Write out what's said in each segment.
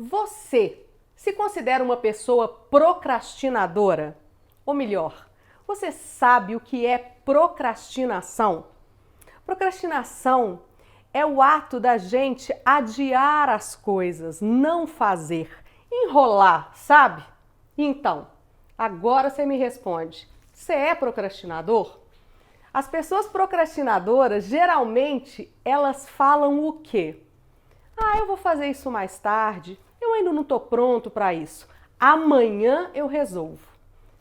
Você se considera uma pessoa procrastinadora? Ou melhor, você sabe o que é procrastinação? Procrastinação é o ato da gente adiar as coisas, não fazer, enrolar, sabe? Então, agora você me responde, você é procrastinador? As pessoas procrastinadoras, geralmente, elas falam o quê? Eu vou fazer isso mais tarde, eu ainda não estou pronto para isso, amanhã eu resolvo.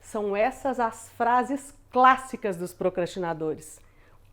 São essas as frases clássicas dos procrastinadores.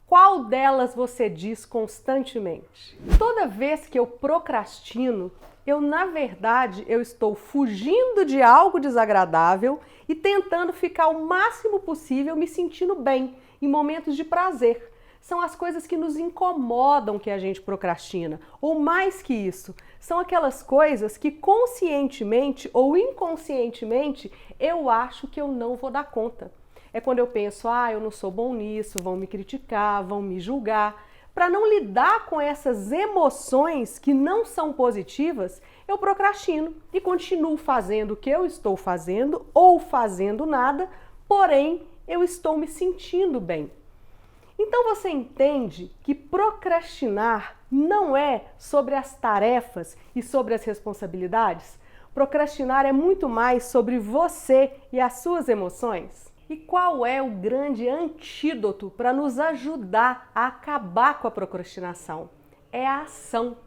Qual delas você diz constantemente? Toda vez que eu procrastino, na verdade, eu estou fugindo de algo desagradável e tentando ficar o máximo possível me sentindo bem, em momentos de prazer. São as coisas que nos incomodam que a gente procrastina, ou mais que isso, são aquelas coisas que conscientemente ou inconscientemente eu acho que eu não vou dar conta. É quando eu penso, eu não sou bom nisso, vão me criticar, vão me julgar. Para não lidar com essas emoções que não são positivas, eu procrastino e continuo fazendo o que eu estou fazendo ou fazendo nada, porém eu estou me sentindo bem. Então você entende que procrastinar não é sobre as tarefas e sobre as responsabilidades? Procrastinar é muito mais sobre você e as suas emoções. E qual é o grande antídoto para nos ajudar a acabar com a procrastinação? É a ação.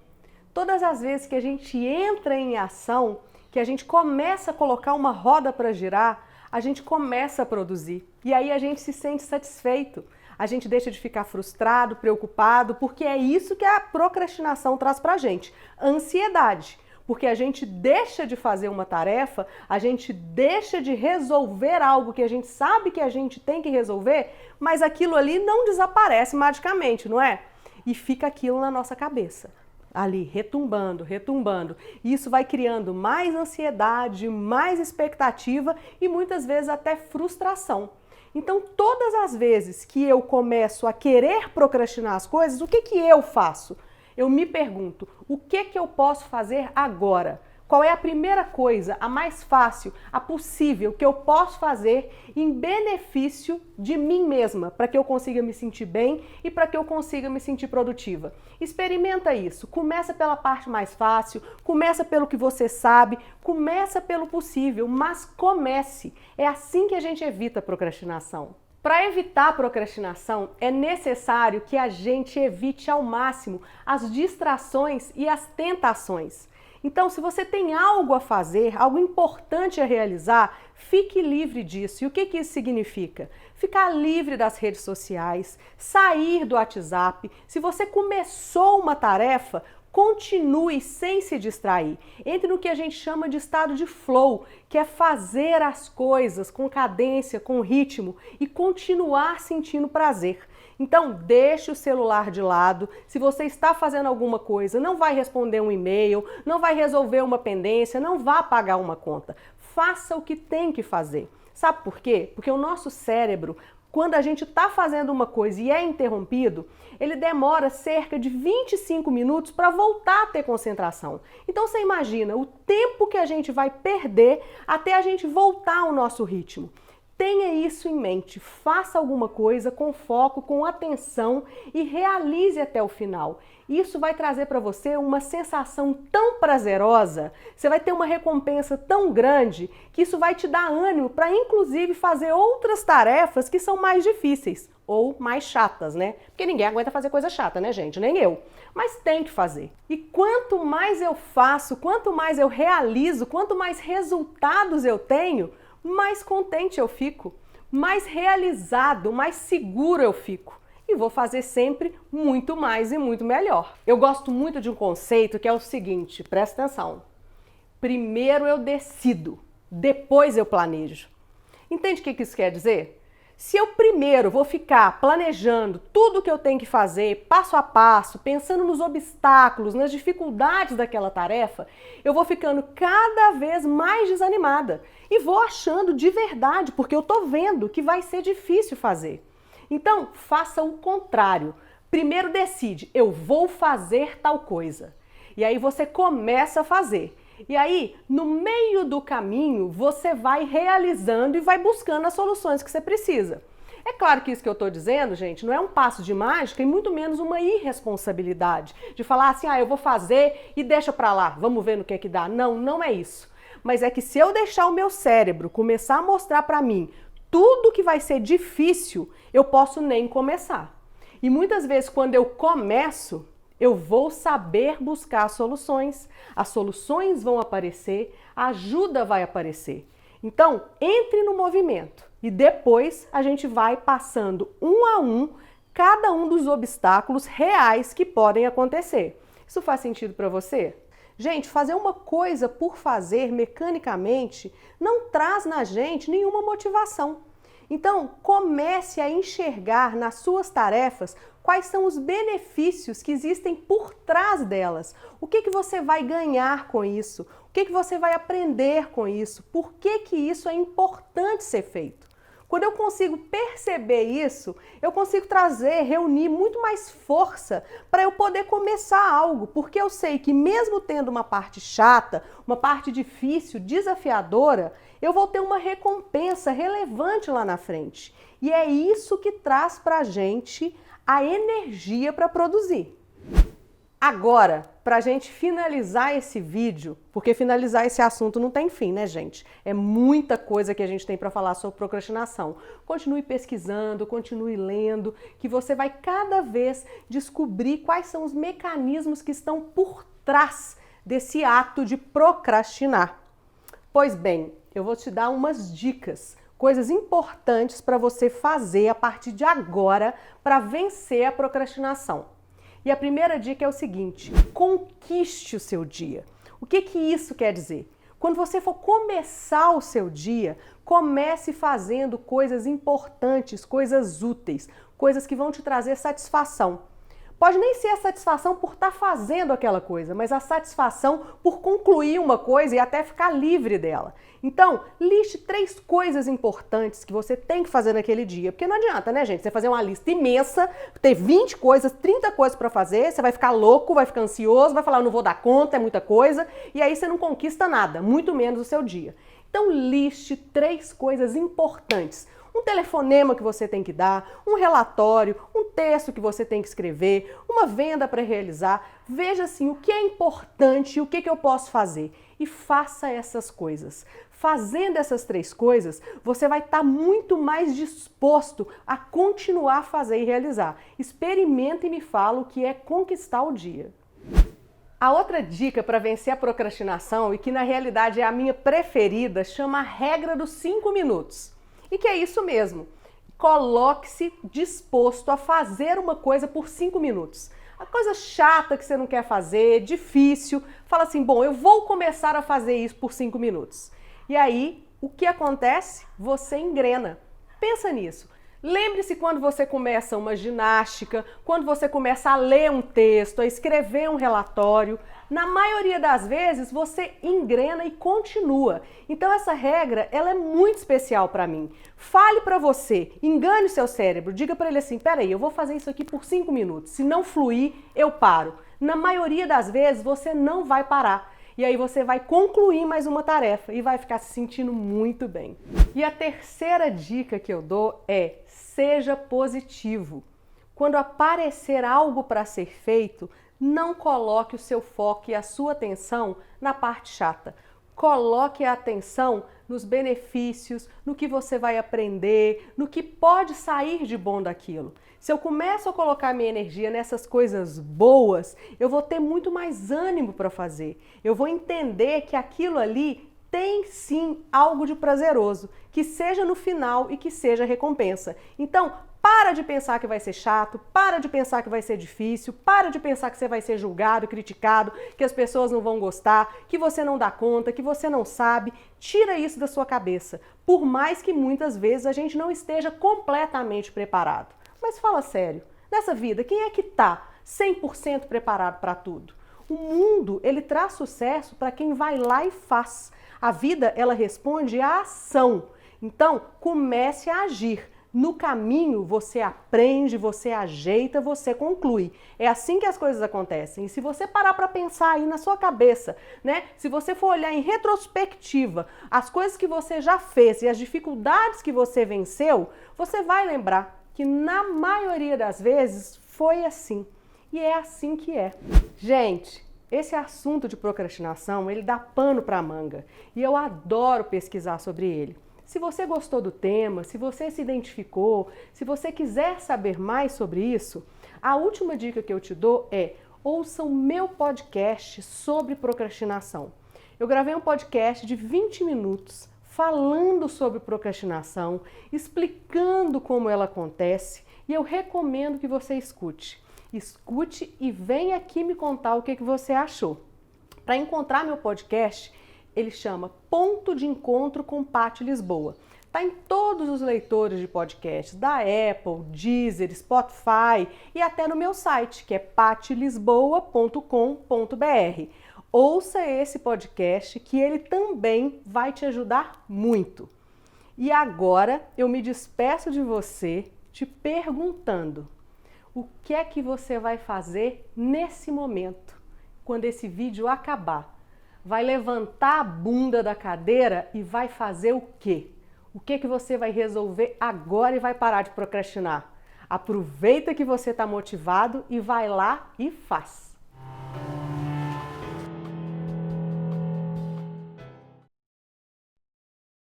Todas as vezes que a gente entra em ação, que a gente começa a colocar uma roda para girar, a gente começa a produzir. E aí a gente se sente satisfeito. A gente deixa de ficar frustrado, preocupado, porque é isso que a procrastinação traz pra gente, ansiedade. Porque a gente deixa de fazer uma tarefa, a gente deixa de resolver algo que a gente sabe que a gente tem que resolver, mas aquilo ali não desaparece magicamente, não é? E fica aquilo na nossa cabeça, ali retumbando, retumbando. E isso vai criando mais ansiedade, mais expectativa e muitas vezes até frustração. Então, todas as vezes que eu começo a querer procrastinar as coisas, o que eu faço? Eu me pergunto, o que eu posso fazer agora? Qual é a primeira coisa, a mais fácil, a possível que eu posso fazer em benefício de mim mesma, para que eu consiga me sentir bem e para que eu consiga me sentir produtiva? Experimenta isso. Começa pela parte mais fácil, começa pelo que você sabe, começa pelo possível, mas comece. É assim que a gente evita a procrastinação. Para evitar a procrastinação, é necessário que a gente evite ao máximo as distrações e as tentações. Então, se você tem algo a fazer, algo importante a realizar, fique livre disso. E o que isso significa? Ficar livre das redes sociais, sair do WhatsApp. Se você começou uma tarefa, continue sem se distrair. Entre no que a gente chama de estado de flow, que é fazer as coisas com cadência, com ritmo e continuar sentindo prazer. Então, deixe o celular de lado. Se você está fazendo alguma coisa, não vai responder um e-mail, não vai resolver uma pendência, não vá pagar uma conta. Faça o que tem que fazer. Sabe por quê? Porque o nosso cérebro, quando a gente está fazendo uma coisa e é interrompido, ele demora cerca de 25 minutos para voltar a ter concentração. Então você imagina o tempo que a gente vai perder até a gente voltar ao nosso ritmo. Tenha isso em mente, faça alguma coisa com foco, com atenção e realize até o final. Isso vai trazer para você uma sensação tão prazerosa, você vai ter uma recompensa tão grande que isso vai te dar ânimo para inclusive fazer outras tarefas que são mais difíceis ou mais chatas, né? Porque ninguém aguenta fazer coisa chata, né, gente? Nem eu. Mas tem que fazer. E quanto mais eu faço, quanto mais eu realizo, quanto mais resultados eu tenho, mais contente eu fico, mais realizado, mais seguro eu fico. E vou fazer sempre muito mais e muito melhor. Eu gosto muito de um conceito que é o seguinte, presta atenção. Primeiro eu decido, depois eu planejo. Entende o que isso quer dizer? Se eu primeiro vou ficar planejando tudo o que eu tenho que fazer, passo a passo, pensando nos obstáculos, nas dificuldades daquela tarefa, eu vou ficando cada vez mais desanimada e vou achando de verdade, porque eu tô vendo que vai ser difícil fazer. Então, faça o contrário. Primeiro decide, eu vou fazer tal coisa. E aí você começa a fazer. E aí, no meio do caminho, você vai realizando e vai buscando as soluções que você precisa. É claro que isso que eu estou dizendo, gente, não é um passo de mágica e muito menos uma irresponsabilidade de falar assim, eu vou fazer e deixa pra lá, vamos ver no que dá. Não, não é isso. Mas é que se eu deixar o meu cérebro começar a mostrar pra mim tudo que vai ser difícil, eu posso nem começar. E muitas vezes quando eu começo, eu vou saber buscar soluções, as soluções vão aparecer, a ajuda vai aparecer. Então, entre no movimento e depois a gente vai passando um a um cada um dos obstáculos reais que podem acontecer. Isso faz sentido para você? Gente, fazer uma coisa por fazer mecanicamente não traz na gente nenhuma motivação. Então, comece a enxergar nas suas tarefas quais são os benefícios que existem por trás delas. O que você vai ganhar com isso? O que você vai aprender com isso? Por que isso é importante ser feito? Quando eu consigo perceber isso, eu consigo reunir muito mais força para eu poder começar algo, porque eu sei que mesmo tendo uma parte chata, uma parte difícil, desafiadora, eu vou ter uma recompensa relevante lá na frente. E é isso que traz para a gente a energia para produzir. Agora, para a gente finalizar esse vídeo, porque finalizar esse assunto não tem fim, né, gente? É muita coisa que a gente tem para falar sobre procrastinação. Continue pesquisando, continue lendo, que você vai cada vez descobrir quais são os mecanismos que estão por trás desse ato de procrastinar. Pois bem, eu vou te dar umas dicas, coisas importantes para você fazer a partir de agora para vencer a procrastinação. E a primeira dica é o seguinte: conquiste o seu dia. O que isso quer dizer? Quando você for começar o seu dia, comece fazendo coisas importantes, coisas úteis, coisas que vão te trazer satisfação. Pode nem ser a satisfação por estar fazendo aquela coisa, mas a satisfação por concluir uma coisa e até ficar livre dela. Então, liste 3 coisas importantes que você tem que fazer naquele dia. Porque não adianta, né, gente? Você fazer uma lista imensa, ter 20 coisas, 30 coisas para fazer, você vai ficar louco, vai ficar ansioso, vai falar, eu não vou dar conta, é muita coisa, e aí você não conquista nada, muito menos o seu dia. Então, liste 3 coisas importantes. Um telefonema que você tem que dar, um relatório, um texto que você tem que escrever, uma venda para realizar. Veja assim o que é importante e o que eu posso fazer. E faça essas coisas. Fazendo essas 3 coisas, você vai estar muito mais disposto a continuar a fazer e realizar. Experimenta e me fala o que é conquistar o dia. A outra dica para vencer a procrastinação, e que na realidade é a minha preferida, chama a regra dos 5 minutos. E que é isso mesmo, coloque-se disposto a fazer uma coisa por 5 minutos. A coisa chata que você não quer fazer, difícil, fala assim, bom, eu vou começar a fazer isso por 5 minutos. E aí, o que acontece? Você engrena. Pensa nisso. Lembre-se quando você começa uma ginástica, quando você começa a ler um texto, a escrever um relatório, na maioria das vezes você engrena e continua. Então essa regra, ela é muito especial para mim. Fale para você, engane o seu cérebro, diga para ele assim, peraí, eu vou fazer isso aqui por 5 minutos, se não fluir, eu paro. Na maioria das vezes você não vai parar. E aí você vai concluir mais uma tarefa e vai ficar se sentindo muito bem. E a terceira dica que eu dou é: seja positivo. Quando aparecer algo para ser feito, não coloque o seu foco e a sua atenção na parte chata. Coloque a atenção nos benefícios, no que você vai aprender, no que pode sair de bom daquilo. Se eu começo a colocar minha energia nessas coisas boas, eu vou ter muito mais ânimo para fazer. Eu vou entender que aquilo ali tem sim algo de prazeroso, que seja no final e que seja recompensa. Então, para de pensar que vai ser chato, para de pensar que vai ser difícil, para de pensar que você vai ser julgado, criticado, que as pessoas não vão gostar, que você não dá conta, que você não sabe. Tira isso da sua cabeça, por mais que muitas vezes a gente não esteja completamente preparado. Mas fala sério, nessa vida, quem é que está 100% preparado para tudo? O mundo, ele traz sucesso para quem vai lá e faz. A vida, ela responde à ação. Então, comece a agir. No caminho, você aprende, você ajeita, você conclui. É assim que as coisas acontecem. E se você parar para pensar aí na sua cabeça, né? Se você for olhar em retrospectiva as coisas que você já fez e as dificuldades que você venceu, você vai lembrar que na maioria das vezes foi assim. E é assim que é. Gente, esse assunto de procrastinação, ele dá pano para manga. E eu adoro pesquisar sobre ele. Se você gostou do tema, se você se identificou, se você quiser saber mais sobre isso, a última dica que eu te dou é: ouça o meu podcast sobre procrastinação. Eu gravei um podcast de 20 minutos falando sobre procrastinação, explicando como ela acontece, e eu recomendo que você escute. Escute e venha aqui me contar o que você achou. Para encontrar meu podcast, ele chama Ponto de Encontro com Paty Lisboa. Está em todos os leitores de podcasts da Apple, Deezer, Spotify e até no meu site, que é patylisboa.com.br. Ouça esse podcast que ele também vai te ajudar muito. E agora eu me despeço de você te perguntando: o que é que você vai fazer nesse momento, quando esse vídeo acabar? Vai levantar a bunda da cadeira e vai fazer o quê? O que você vai resolver agora e vai parar de procrastinar? Aproveita que você está motivado e vai lá e faz!